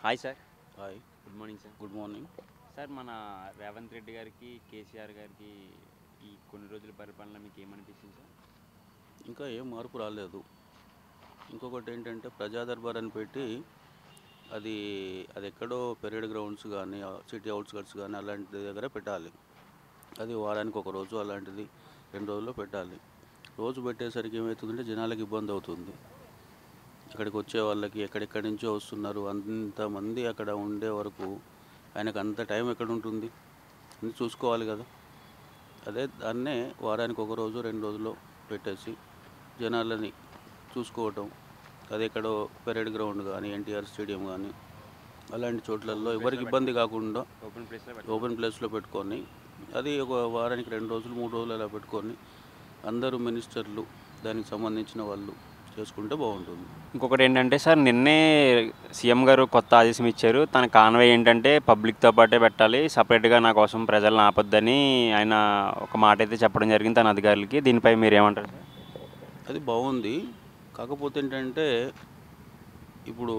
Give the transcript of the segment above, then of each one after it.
Hi sir. Hi. Good morning sir. Good morning. Sir మన రేవంత్ రెడ్డి గారికి, కేసీఆర్ గారికి ఈ కొన్ని రోజుల పరిపాలన మీకు ఏమనిపిస్తుంది సార్? ఇంకా ఏం మార్పు రాలేదు. ఇంకొకటి ఏంటంటే ప్రజా దర్బార్ అని పెట్టి అది అది ఎక్కడో పెరేడ్ గ్రౌండ్స్ కానీ సిటీ అవుట్స్కట్స్ కానీ అలాంటి దగ్గర పెట్టాలి. అది వారానికి ఒక రోజు అలాంటిది 2 రోజుల్లో పెట్టాలి. రోజు పెట్టేసరికి ఏమవుతుందంటే జనాలకు ఇబ్బంది అవుతుంది. అక్కడికి వచ్చే వాళ్ళకి ఎక్కడెక్కడి నుంచో వస్తున్నారు, అంతమంది అక్కడ ఉండే వరకు ఆయనకు అంత టైం ఎక్కడ ఉంటుంది అని చూసుకోవాలి కదా. అదే దాన్నే వారానికి ఒక రోజు 2 రోజుల్లో పెట్టేసి జనాలని చూసుకోవటం. అది ఎక్కడో పెరేడ్ గ్రౌండ్ కానీ ఎన్టీఆర్ స్టేడియం కానీ అలాంటి చోట్లలో ఎవరికి ఇబ్బంది కాకుండా ఓపెన్ ప్లేస్లో పెట్టుకొని అది ఒక వారానికి 2 రోజులు 3 రోజులు అలా పెట్టుకొని అందరూ మినిస్టర్లు దానికి సంబంధించిన వాళ్ళు చేసుకుంటే బాగుంటుంది. ఇంకొకటి ఏంటంటే సార్, నిన్నే సీఎం గారు కొత్త ఆదేశం ఇచ్చారు. తన కాన్వే ఏంటంటే పబ్లిక్తో పాటే పెట్టాలి, సపరేట్గా నా కోసం ప్రజలను ఆపొద్దని ఆయన ఒక మాట అయితే చెప్పడం జరిగింది తన అధికారులకి. దీనిపై మీరు ఏమంటారు సార్? అది బాగుంది. కాకపోతే ఏంటంటే ఇప్పుడు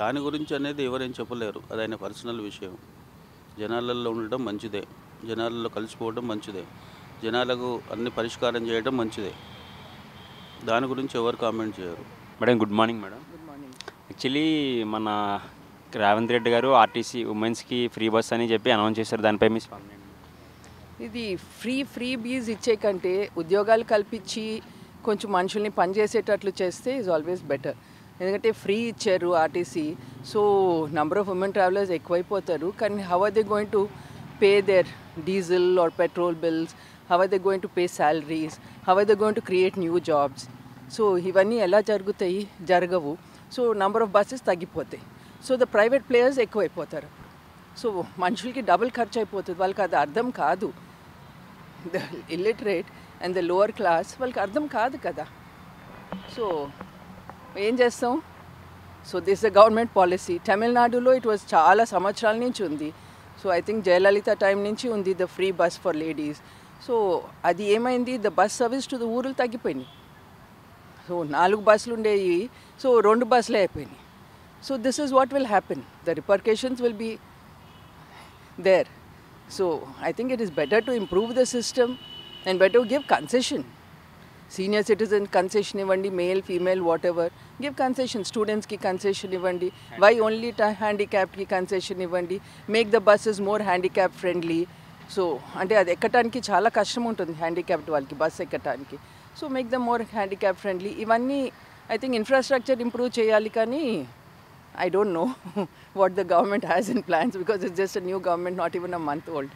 దాని గురించి అనేది ఎవరేం చెప్పలేరు. అది ఆయన పర్సనల్ విషయం. జనాలలో ఉండటం మంచిదే, జనాలలో కలిసిపోవడం మంచిదే, జనాలకు అన్ని పరిష్కారం చేయడం మంచిదే. దాని గురించి ఎవరు కామెంట్ చేయరు. Madam good morning. Madam good morning. Actually మన రేవంత్ రెడ్డి గారు ఆర్టీసీ ఉమెన్స్కి ఫ్రీ బస్ అని చెప్పి అనౌన్స్ చేశారు. దానిపై మీ స్పందన ఏంటి? ఇది ఫ్రీ బీజ్ ఇచ్చే కంటే ఉద్యోగాలు కల్పించి కొంచెం మనుషుల్ని పనిచేసేటట్లు చేస్తే ఈజ్ ఆల్వేస్ బెటర్. ఎందుకంటే ఫ్రీ ఇచ్చారు RTC, so number of women travellers ఎక్కువైపోతారు. కానీ how are they going to pay their diesel or petrol bills, how are they going to pay salaries, how are they going to create new jobs? So ఇవన్నీ ఎలా జరుగుతాయి? జరగవు. So number of buses తగ్గిపోతాయి. So the private players ఎక్కువైపోతారు. So మనుషులకి double ఖర్చు అయిపోతుంది. వాళ్ళకి అది అర్థం కాదు. The illiterate and the lower class వాళ్ళకి అర్థం కాదు కదా. సో ఏం చేస్తాం? So this the government policy. తమిళనాడులో ఇట్ వాజ్ చాలా సంవత్సరాల నుంచి ఉంది. So I think Jayalalithaa time నుంచి ఉంది the free bus for ladies. So అది ఏమైంది? The bus service to the ఊర్లు తగ్గిపోయినాయి. సో 4 బస్సులు ఉండేవి, సో 2 బస్సులే అయిపోయినాయి. So this is what will happen. The repercussions will be there. So I think it is better to improve the system and better to give concession. Senior citizen concession ivandi, male, female, whatever. Give concession. Students ki concession ivandi. Why only handicapped ki concession ivandi? Make the buses more handicap friendly. So ante adi ekkataniki chaala kashtam untundi handicapped valki bus ekkataniki. So make them more handicap friendly. Ivanni I think infrastructure improve cheyali kani I don't know what the government has in plans because it's just a new government, not even a month old.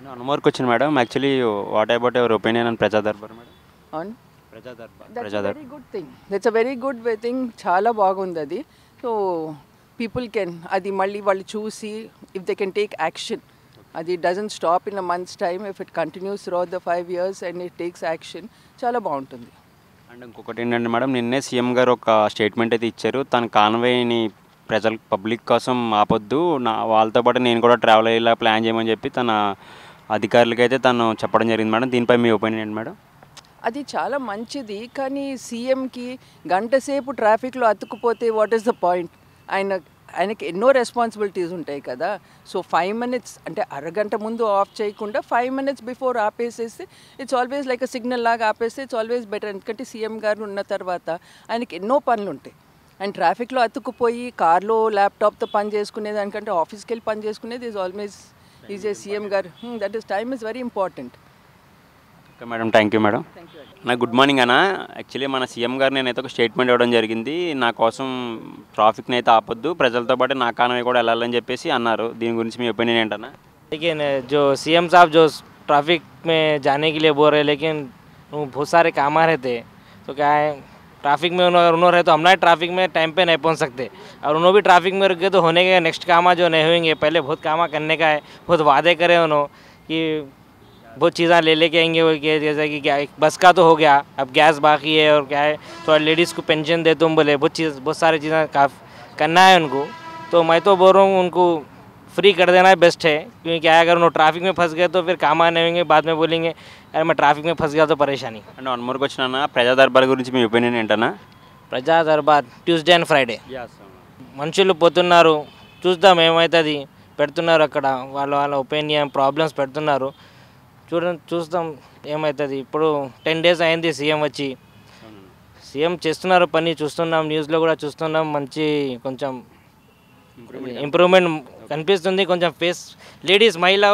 One more question madam. Actually what about your opinion on ప్రజా Darbar madam? On? ప్రజా Darbar. That's a very good thing. That's a very good thing. చాలా బాగుంది అది. So people can అది మళ్ళీ వాళ్ళు చూసి if they can take action. అది doesn't stop in a month's time. If it continues throughout the 5 years and it takes action, చాలా బాగుంటుంది. అండ్ ఇంకొకటి ఏంటంటే మేడం, నిన్నే సీఎం గారు ఒక స్టేట్మెంట్ అయితే ఇచ్చారు. తన కాన్వేని ప్రజల పబ్లిక్ కోసం ఆపొద్దు, వాళ్ళతో పాటు నేను కూడా ట్రావెల్ అయ్యేలా ప్లాన్ చేయమని చెప్పి తన అధికారులకి అయితే తను చెప్పడం జరిగింది మేడం. దీనిపై మీ ఒపీనియన్ ఏంటి మేడం? అది చాలా మంచిది. కానీ సీఎంకి గంట సేపు ట్రాఫిక్లో అతుక్కుపోతే వాట్ ఈస్ ద పాయింట్? ఆయనకి ఎన్నో రెస్పాన్సిబిలిటీస్ ఉంటాయి కదా. సో 5 minutes అంటే అరగంట ముందు ఆఫ్ చేయకుండా 5 minutes బిఫోర్ ఆపేసేస్తే it's always like a signal లాగా ఆపేస్తే ఇట్స్ ఆల్వేస్ బెటర్. ఎందుకంటే సీఎం గారు ఉన్న తర్వాత ఆయనకి ఎన్నో పనులు ఉంటాయి. అండ్ ట్రాఫిక్లో అతుక్కుపోయి కార్లో ల్యాప్టాప్తో పని చేసుకునేది దానికంటే ఆఫీస్కి వెళ్ళి పని చేసుకునేది is always is a CM గారు. That is time is very important. Okay madam, thank you madam. Thank you. నా గుడ్ మార్నింగ్ అన్న. యాక్చువల్లీ మన సీఎం గారు నేనైతే ఒక స్టేట్మెంట్ ఇవ్వడం జరిగింది. నా కోసం ట్రాఫిక్ని అయితే ఆపొద్దు, ప్రజలతో పాటు నా కానవి కూడా వెళ్ళాలని చెప్పేసి అన్నారు. దీని గురించి మీ ఒపీనియన్ ఏంటన్నా? लेकिन जो सीएम साहब जो ट्रैफिक में जाने के लिए बोल रहे, लेकिन बहुत सारे काम आ रहे थे, तो क्या है ट्रैफिक में उन्होंने रहे तो हम ना ट्रैफिक में टाइम पे नहीं पहुंच सकते, और उन्होंने भी ट्रैफिक में रुक गए तो होने के नेक्स्ट काम जो नहीं होंगे। पहले बहुत काम करने का है, बहुत वादे करे उन्होंने कि बहुत चीज़ें ले लेके आएंगे वो, कि जैसे कि क्या बस का तो हो गया, अब गैस बाकी है, और क्या है थोड़ा लेडीज़ को पेंशन दे तुम बोले, बहुत सारी चीज़ें करना है उनको। तो मैं तो बोल रहा हूँ उनको फ्री कर देना बेस्ट है, क्योंकि क्या है अगर उन्होंने ट्रैफिक में फंस गए तो फिर काम आने होंगे, बाद में बोलेंगे अरे मैं ट्रैफिक में फंस गया तो परेशानी। అండ్ వన్ మోర్ క్వశ్చన్ అన్న, ప్రజా దర్బార్ గురించి మీ ఒపీనియన్ ఏంటన్నా? प्रजा दरबार ट्यूसडे एंड फ्राइडे మనుషులు పోతున్నారు, చూద్దాం ఏమవుతుంది. పెడుతున్నారు అక్కడ వాళ్ళ వాళ్ళ ఒపీనియన్ ప్రాబ్లమ్స్ పెడుతున్నారు, చూస్తాం ఏమవుతుంది. ఇప్పుడు 10 days అయింది సీఎం వచ్చి. సీఎం చేస్తున్నారు పని, చూస్తున్నాం, న్యూస్లో కూడా చూస్తున్నాం. మంచి కొంచెం ఇంప్రూవ్మెంట్ కనిపిస్తుంది. కొంచెం ఫేస్ లేడీస్ మహిళ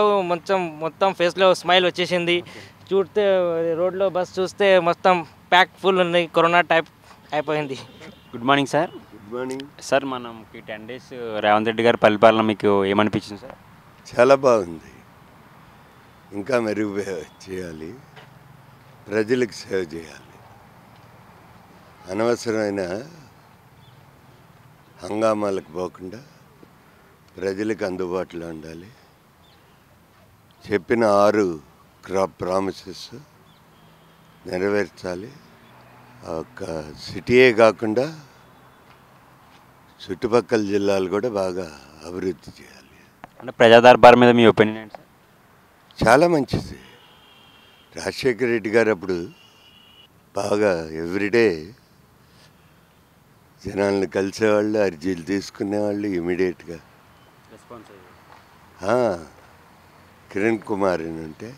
మొత్తం ఫేస్లో స్మైల్ వచ్చేసింది. చూస్తే రోడ్లో బస్ చూస్తే మొత్తం ప్యాక్ ఫుల్ ఉంది, కరోనా టైప్ అయిపోయింది. Good morning sir. Good morning sir, మనకి 10 days రేవంత్ రెడ్డి గారి పరిపాలన మీకు ఏమనిపించింది సార్? చాలా బాగుంది. ఇంకా మెరుగు చేయాలి, ప్రజలకు సేవ చేయాలి. అనవసరమైన హంగామాలకు పోకుండా ప్రజలకు అందుబాటులో ఉండాలి. చెప్పిన 6 ప్రామిసెస్ నెరవేర్చాలి. ఒక సిటీయే కాకుండా చుట్టుపక్కల జిల్లాలు కూడా బాగా అభివృద్ధి చేయాలి. అంటే ప్రజా దర్బార్ మీద మీ ఒపీనియన్ ఏంటి సార్? చాలా మంచిది. రాజశేఖర రెడ్డి గారు అప్పుడు బాగా ఎవ్రీడే జనాలను కలిసేవాళ్ళు, అర్జీలు తీసుకునేవాళ్ళు ఇమీడియట్గా. కిరణ్ కుమార్ అని ఉంటే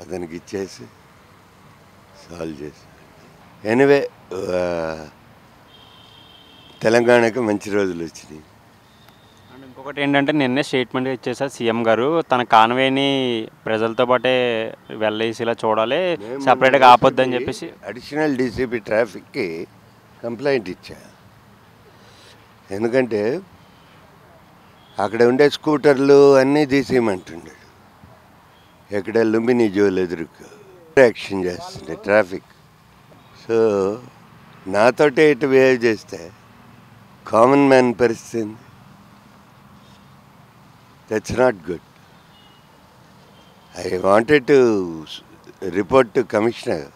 అతనికి ఇచ్చేసి సాల్వ్ చేసి. ఎనివే, తెలంగాణకి మంచి రోజులు వచ్చినాయి. అండ్ ఇంకొకటి ఏంటంటే నిన్నే స్టేట్మెంట్ ఇచ్చేసారు సీఎం గారు, తన కాన్వేని ప్రజలతో పాటే వెళ్ళేసిలా చూడాలి, సపరేట్గా ఆపొద్దని చెప్పేసి. అడిషనల్ డీసీపీ ట్రాఫిక్కి కంప్లైంట్ ఇచ్చా. ఎందుకంటే అక్కడ ఉండే స్కూటర్లు అన్నీ తీసేయమంటుండాడు. ఎక్కడ లుంబిని జోలు ఎదురుకు యాక్షన్ చేస్తుండే ట్రాఫిక్. సో నాతోటే ఇటు బిహేవ్ చేస్తే కామన్ మ్యాన్ పరిస్థితి that's not good. I wanted to report to commissioner.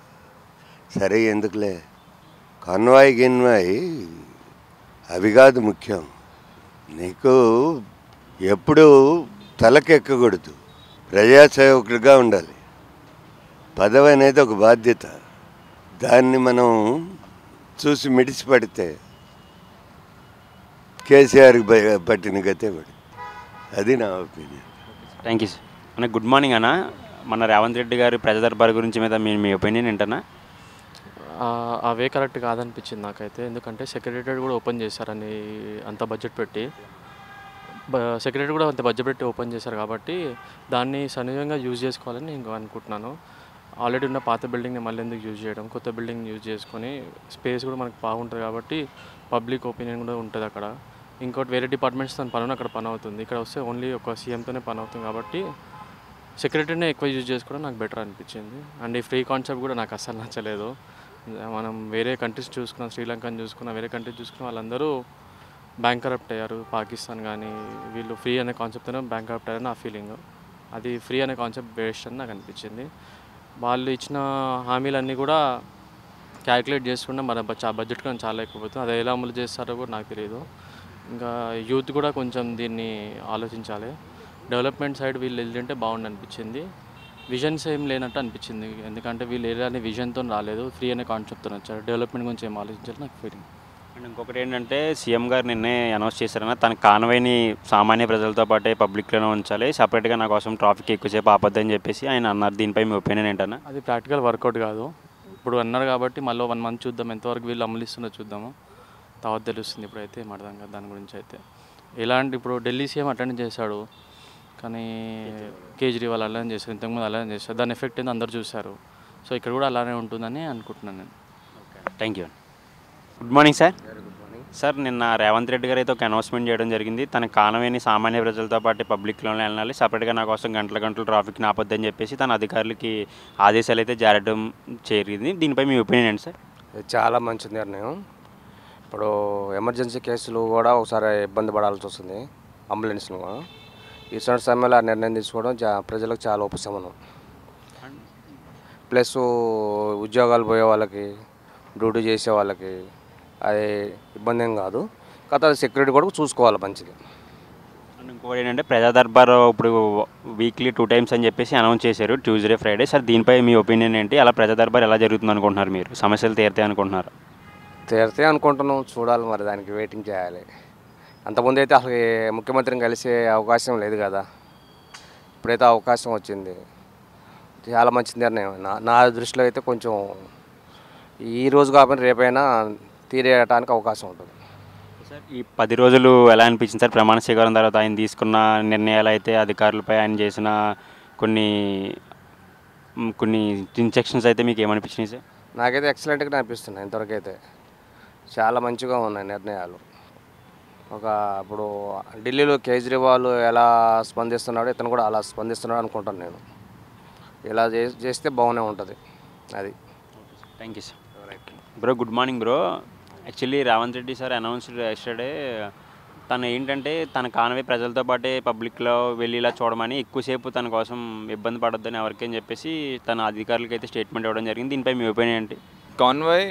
సరే ఎందుకులే, కాన్వాయ్ గిన్వాయ్ అవి కాదు ముఖ్యం. నీకు ఎప్పుడు తలకెక్కకూడదు, ప్రజాసేవకుడిగా ఉండాలి. పదవి అనేది ఒక బాధ్యత. దాన్ని మనం చూసి మిడిసిపడితే కేసీఆర్కి పట్టిన గతే పడి. అది నా ఒపీనియన్. Thank you sir. అన్న గుడ్ మార్నింగ్ అన్న. మన రేవంత్ రెడ్డి గారి ప్రజా దర్బార్ గురించి మీద మీ ఒపీనియన్ ఏంటన్నా? అవే కరెక్ట్ కాదనిపించింది నాకైతే. ఎందుకంటే సెక్రటరీ కూడా ఓపెన్ చేశారని అంత బడ్జెట్ పెట్టి, సెక్రటరీ కూడా అంత బడ్జెట్ పెట్టి ఓపెన్ చేశారు కాబట్టి దాన్ని సన్నిధంగా యూజ్ చేసుకోవాలని నేను అనుకుంటున్నాను. ఆల్రెడీ ఉన్న పాత బిల్డింగ్ని మళ్ళీ ఎందుకు యూజ్ చేయడం, కొత్త బిల్డింగ్ యూజ్ చేసుకొని స్పేస్ కూడా మనకు బాగుంటుంది కాబట్టి పబ్లిక్ ఒపీనియన్ కూడా ఉంటుంది అక్కడ. ఇంకోటి వేరే డిపార్ట్మెంట్స్ తన పని అక్కడ పని అవుతుంది, ఇక్కడ వస్తే ఓన్లీ ఒక సీఎంతోనే పని అవుతుంది కాబట్టి సెక్రటరీనే ఎక్కువ యూజ్ చేసుకోవడం నాకు బెటర్ అనిపించింది. అండ్ ఈ ఫ్రీ కాన్సెప్ట్ కూడా నాకు అస్సలు నచ్చలేదు. మనం వేరే కంట్రీస్ చూసుకున్నాం, శ్రీలంకని చూసుకున్నాం, వేరే కంట్రీస్ చూసుకున్నాం, వాళ్ళందరూ బ్యాంక్ కరప్ట్ అయ్యారు. పాకిస్తాన్ కానీ వీళ్ళు ఫ్రీ అనే కాన్సెప్ట్తోనే బ్యాంక్ కరప్ట్ అయ్యారని నా ఫీలింగ్. అది ఫ్రీ అనే కాన్సెప్ట్ బేస్డ్ అని నాకు అనిపించింది. వాళ్ళు ఇచ్చిన హామీలన్నీ కూడా క్యాలిక్యులేట్ చేసుకుంటే మన బడ్జెట్ కూడా చాలా ఎక్కువ పోతుంది. అది ఎలా అమలు చేస్తారో కూడా నాకు తెలియదు. ఇంకా యూత్ కూడా కొంచెం దీన్ని ఆలోచించాలి. డెవలప్మెంట్ సైడ్ వీళ్ళు వెళ్తుంటే బాగుండి అనిపించింది. విజన్స్ ఏం లేనట్టు అనిపించింది. ఎందుకంటే వీళ్ళు ఏదైనా విజన్తో రాలేదు, ఫ్రీ అనే కాన్సెప్ట్తో వచ్చారు. డెవలప్మెంట్ గురించి ఏం ఆలోచించాలి నాకు ఫీలింగ్. అండ్ ఇంకొకటి ఏంటంటే సీఎం గారు నిన్నే అనౌన్స్ చేశారన్న, తన కాన్వాయ్ని సామాన్య ప్రజలతో పాటే పబ్లిక్లోనే ఉంచాలి, సపరేట్గా నా కోసం ట్రాఫిక్ ఎక్కువసేపు ఆపొద్దని చెప్పేసి ఆయన అన్నారు. దీనిపై మీ ఒపీనియన్ ఏంటన్నా? అది ప్రాక్టికల్ వర్కౌట్ కాదు. ఇప్పుడు అన్నారు కాబట్టి మళ్ళీ 1 month చూద్దాం, ఎంతవరకు వీళ్ళు అమలిస్తుందో చూద్దాము, తర్వాత తెలుస్తుంది. ఇప్పుడైతే ఏం అర్థం కాదు దాని గురించి అయితే. ఎలాంటి ఇప్పుడు ఢిల్లీ సీఎం అటెండ్ చేశాడు కానీ కేజ్రీవాల్ అలానే చేశారు, ఇంతకుముందు అలానే చేశారు. దాని ఎఫెక్ట్ ఏందో అందరు చూశారు. సో ఇక్కడ కూడా అలానే ఉంటుందని అనుకుంటున్నాను నేను. Thank you. Good morning sir. Sir, నిన్న రేవంత్ రెడ్డి గారు అయితే ఒక అనౌన్స్మెంట్ చేయడం జరిగింది, తన కాన్వాయ్ని సామాన్య ప్రజలతో పాటు పబ్లిక్లోనే వెళ్ళాలి, సపరేట్గా నా కోసం గంటలు ట్రాఫిక్ని ఆపొద్దని చెప్పేసి తన అధికారులకి ఆదేశాలు అయితే జారడం జరిగింది. దీనిపై మీ ఒపీనియన్ ఏంటి సార్? చాలా మంచి నిర్ణయం. ఇప్పుడు ఎమర్జెన్సీ కేసులు కూడా ఒకసారి ఇబ్బంది పడాల్సి వస్తుంది అంబులెన్స్లో. ఇటువంటి సమయంలో ఆ నిర్ణయం తీసుకోవడం ప్రజలకు చాలా ఉపశమనం. ప్లస్ ఉద్యోగాలు పోయే వాళ్ళకి, డ్యూటీ చేసే వాళ్ళకి అది ఇబ్బంది ఏం కాదు. కాకపోతే సెక్యూరిటీ కూడా చూసుకోవాలి మంచిది. అండ్ ఇంకొకటి ఏంటంటే ప్రజా దర్బార్ ఇప్పుడు వీక్లీ 2 times అని చెప్పేసి అనౌన్స్ చేశారు, ట్యూస్డే ఫ్రైడే. సార్, దీనిపై మీ ఒపీనియన్ ఏంటి? అలా ప్రజా దర్బార్ ఎలా జరుగుతుంది అనుకుంటున్నారు మీరు? సమస్యలు తీరుతాయి అనుకుంటున్నారు? తీరితే అనుకుంటున్నాం, చూడాలి మరి, దానికి వెయిటింగ్ చేయాలి. అంతకుముందు అయితే అసలు ముఖ్యమంత్రిని కలిసే అవకాశం లేదు కదా, ఇప్పుడైతే అవకాశం వచ్చింది. చాలా మంచి నిర్ణయం. నా దృష్టిలో అయితే కొంచెం ఈ రోజు కాకపోయినా రేపైనా తీరేయటానికి అవకాశం ఉంటుంది. సార్ ఈ 10 రోజులు ఎలా అనిపించింది సార్? ప్రమాణ స్వీకారం తర్వాత ఆయన తీసుకున్న నిర్ణయాలు అయితే, అధికారులపై ఆయన చేసిన కొన్ని కొన్ని ఇన్స్ట్రక్షన్స్ అయితే మీకు ఏమనిపించినాయి సార్? నాకైతే ఎక్సలెంట్గా అనిపిస్తున్నాయి. ఇంతవరకు అయితే చాలా మంచిగా ఉన్నాయి నిర్ణయాలు. ఇప్పుడు ఢిల్లీలో కేజ్రీవాల్ ఎలా స్పందిస్తున్నాడో ఇతను కూడా అలా స్పందిస్తున్నాడు అనుకుంటాను నేను. ఇలా చేస్తే బాగానే ఉంటుంది. అది. Thank you sir. Bro good morning bro. Actually Revanth Reddy sir announced yesterday తను ఏంటంటే తన కాన్వే ప్రజలతో పాటే పబ్లిక్లో వెళ్ళి ఇలా చూడమని, ఎక్కువసేపు తన కోసం ఇబ్బంది పడొద్దని ఎవరికని చెప్పేసి తన అధికారులకి అయితే స్టేట్మెంట్ ఇవ్వడం జరిగింది. దీనిపై మీ ఒపీనియన్ ఏంటి? Convoy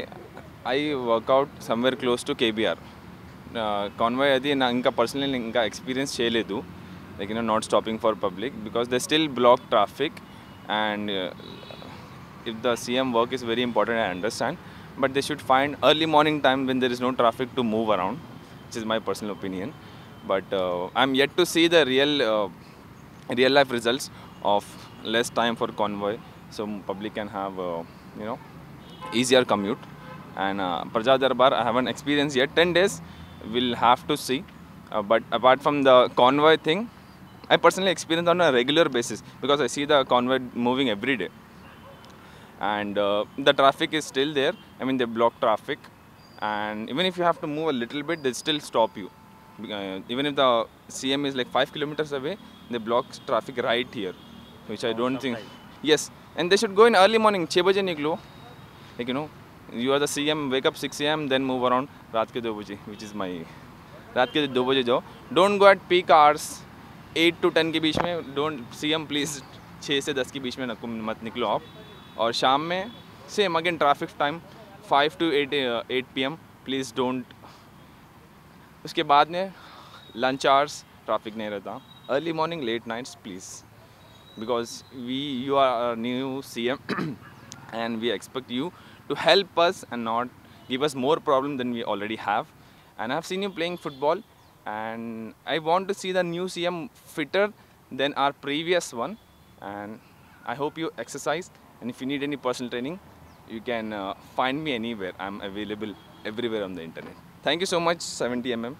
I work out somewhere close to KBR. Convoy అది నా ఇంకా పర్సనలీ ఇంకా ఎక్స్పీరియన్స్ చేయలేదు. Like not stopping for public because they still block traffic and if the CM work is very important, I understand, but they should find early morning time when there is no traffic to move around, which is my personal opinion. But I'm yet to see the real life results of less time for convoy, so public can have easier commute. And Praja Darbar I haven't experienced yet. 10 days we'll have to see. But apart from the convoy thing, I personally experience on a regular basis because I see the convoy moving every day. And the traffic is still there. I mean, they block traffic, and even if you have to move a little bit, they still stop you. Even if the CM is like 5 kilometers away, they block traffic right here, which I don't think. Yes, and they should go in early morning. 6 baje niklo. Like you are the CM. Wake up 6 a.m. then move around. Raat ke 2 baje, which is my. Raat ke 2 baje jao. Don't go at peak hours. 8 to 10 के बीच में. Don't CM please 6 से 10 के बीच में मत निकलो आप. और शाम में same again traffic time 5 to 8 PM please don't. उसके बाद में लंच आवर्स ट्रैफिक नहीं रहता. Early morning late nights please because you are a new CM and we expect you to help us and not give us more problem than we already have. And I have seen you playing football and I want to see the new CM fitter than our previous one, and I hope you exercise. And if you need any personal training, you can find me anywhere. I'm available everywhere on the internet. Thank you so much, 70mm.